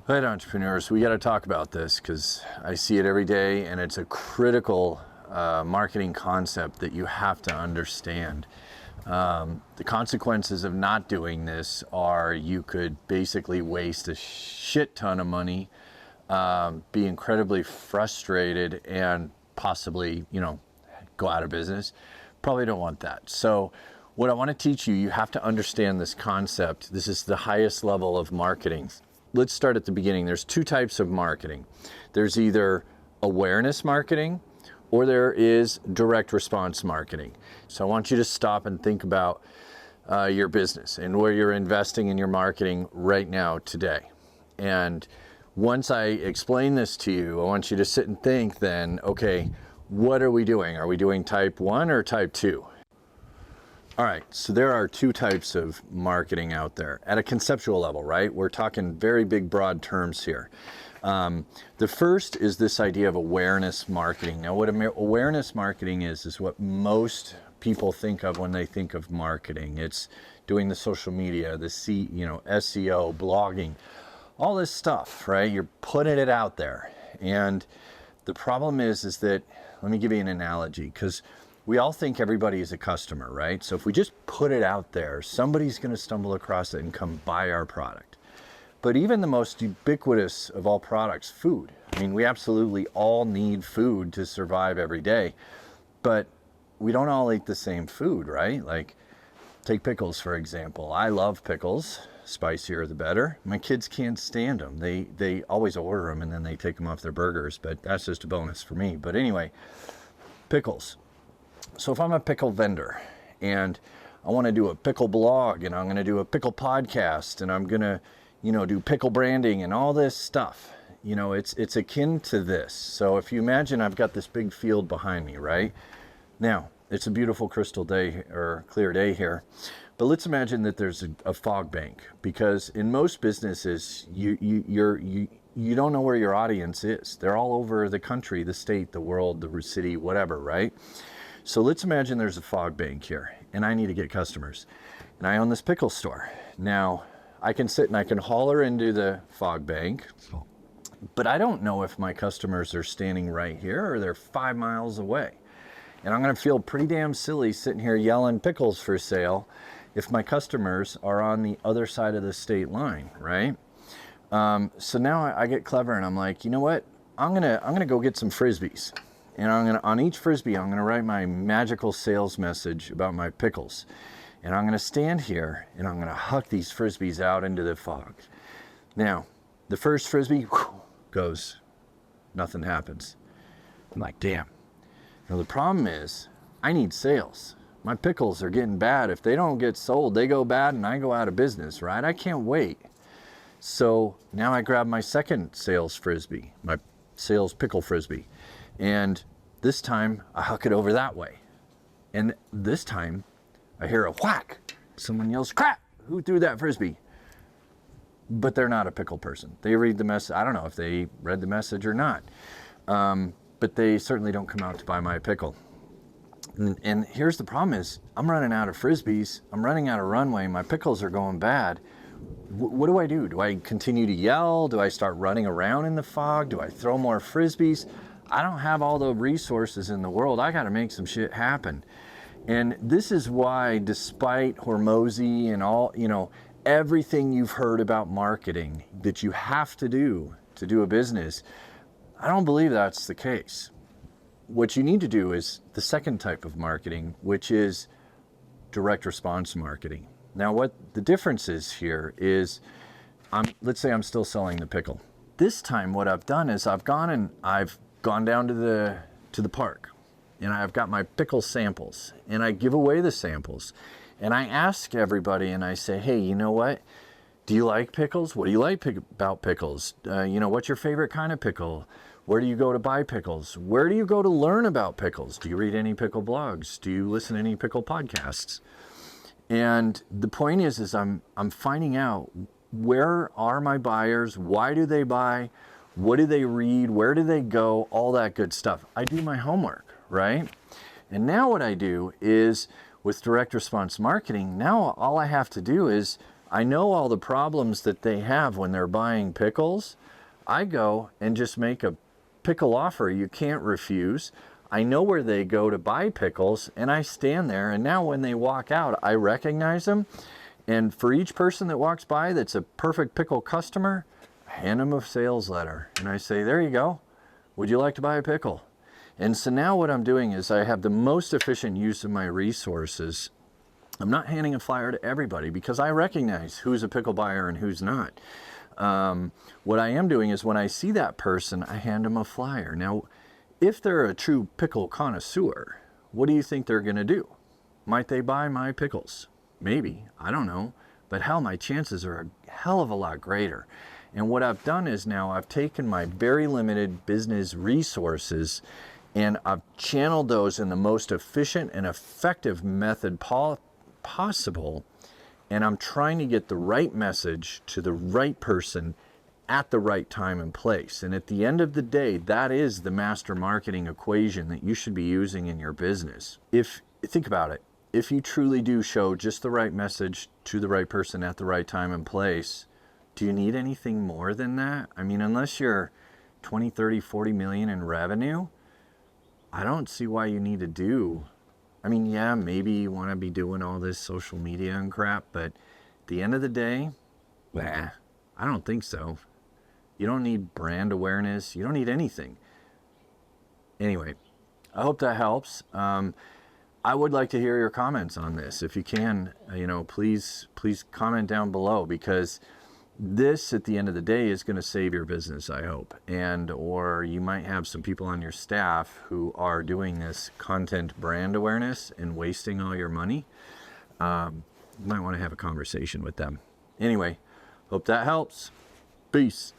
All right, entrepreneurs, we got to talk about this because I see it every day, and it's a critical marketing concept that you have to understand. The consequences of not doing this are you could basically waste a shit ton of money, be incredibly frustrated, and possibly, go out of business. Probably don't want that. So what I want to teach you, you have to understand this concept. This is the highest level of marketing. Let's start at the beginning. There's two types of marketing. There's either awareness marketing or there is direct response marketing. So I want you to stop and think about your business and where you're investing in your marketing right now today. And once I explain this to you, I want you to sit and think then, okay, what are we doing? Are we doing type 1 or type 2? All right, so there are two types of marketing out there at a conceptual level, right? We're talking very big, broad terms here. The first is this idea of awareness marketing. Now, what awareness marketing is what most people think of when they think of marketing. It's doing the social media, the SEO, blogging, all this stuff, right? You're putting it out there. And the problem is that, let me give you an analogy, because we all think everybody is a customer, right? So if we just put it out there, somebody's going to stumble across it and come buy our product. But even the most ubiquitous of all products, food. I mean, we absolutely all need food to survive every day, but we don't all eat the same food, right? Like, take pickles, for example. I love pickles. Spicier the better. My kids can't stand them. They always order them and then they take them off their burgers, but that's just a bonus for me. But anyway, pickles. So if I'm a pickle vendor and I want to do a pickle blog and I'm going to do a pickle podcast and I'm going to, do pickle branding and all this stuff, it's akin to this. So if you imagine I've got this big field behind me, right? Now, it's a beautiful crystal day or clear day here, but let's imagine that there's a fog bank, because in most businesses, you don't know where your audience is. They're all over the country, the state, the world, the city, whatever, right? So let's imagine there's a fog bank here and I need to get customers and I own this pickle store. Now I can sit and I can holler into the fog bank, but I don't know if my customers are standing right here or they're 5 miles away. And I'm going to feel pretty damn silly sitting here yelling pickles for sale if my customers are on the other side of the state line, right? So now I get clever and I'm like, you know what? I'm gonna go get some Frisbees. And on each Frisbee, I'm gonna write my magical sales message about my pickles. And I'm gonna stand here and I'm gonna huck these Frisbees out into the fog. Now, the first Frisbee goes, nothing happens. I'm like, damn. Now the problem is, I need sales. My pickles are getting bad. If they don't get sold, they go bad and I go out of business, right? I can't wait. So now I grab my second sales Frisbee, my sales pickle Frisbee. And this time I huck it over that way. And this time I hear a whack. Someone yells, crap, who threw that Frisbee? But they're not a pickle person. They read the message. I don't know if they read the message or not. But they certainly don't come out to buy my pickle. And here's the problem is I'm running out of Frisbees. I'm running out of runway. My pickles are going bad. What do I do? Do I continue to yell? Do I start running around in the fog? Do I throw more Frisbees? I don't have all the resources in the world. I got to make some shit happen. And this is why, despite Hormozy and all, everything you've heard about marketing that you have to do a business, I don't believe that's the case. What you need to do is the second type of marketing, which is direct response marketing. Now, what the difference is here is, let's say I'm still selling the pickle. This time what I've done is I've gone down to the park and I've got my pickle samples and I give away the samples and I ask everybody and I say, hey, you know what? Do you like pickles? What do you like about pickles? What's your favorite kind of pickle? Where do you go to buy pickles? Where do you go to learn about pickles? Do you read any pickle blogs? Do you listen to any pickle podcasts? And the point is I'm finding out, where are my buyers? Why do they buy? What do they read? Where do they go? All that good stuff. I do my homework, right? And now what I do is with direct response marketing, now all I have to do is I know all the problems that they have when they're buying pickles. I go and just make a pickle offer you can't refuse. I know where they go to buy pickles, and I stand there, and now when they walk out, I recognize them. And for each person that walks by that's a perfect pickle customer, I hand them a sales letter. And I say, there you go. Would you like to buy a pickle? And so now what I'm doing is I have the most efficient use of my resources. I'm not handing a flyer to everybody because I recognize who's a pickle buyer and who's not. What I am doing is when I see that person, I hand them a flyer. Now, if they're a true pickle connoisseur, what do you think they're going to do? Might they buy my pickles? Maybe. I don't know. But hell, my chances are a hell of a lot greater. And what I've done is now I've taken my very limited business resources and I've channeled those in the most efficient and effective method possible. And I'm trying to get the right message to the right person at the right time and place. And at the end of the day, that is the master marketing equation that you should be using in your business. Think about it. If you truly do show just the right message to the right person at the right time and place, do you need anything more than that? I mean, unless you're 20, 30, 40 million in revenue, I don't see why you need to do. I mean, yeah, maybe you want to be doing all this social media and crap, but at the end of the day, I don't think so. You don't need brand awareness. You don't need anything. Anyway, I hope that helps. I would like to hear your comments on this. If you can, please comment down below, because this, at the end of the day, is going to save your business, I hope. Or you might have some people on your staff who are doing this content brand awareness and wasting all your money. You might want to have a conversation with them. Anyway, hope that helps. Peace.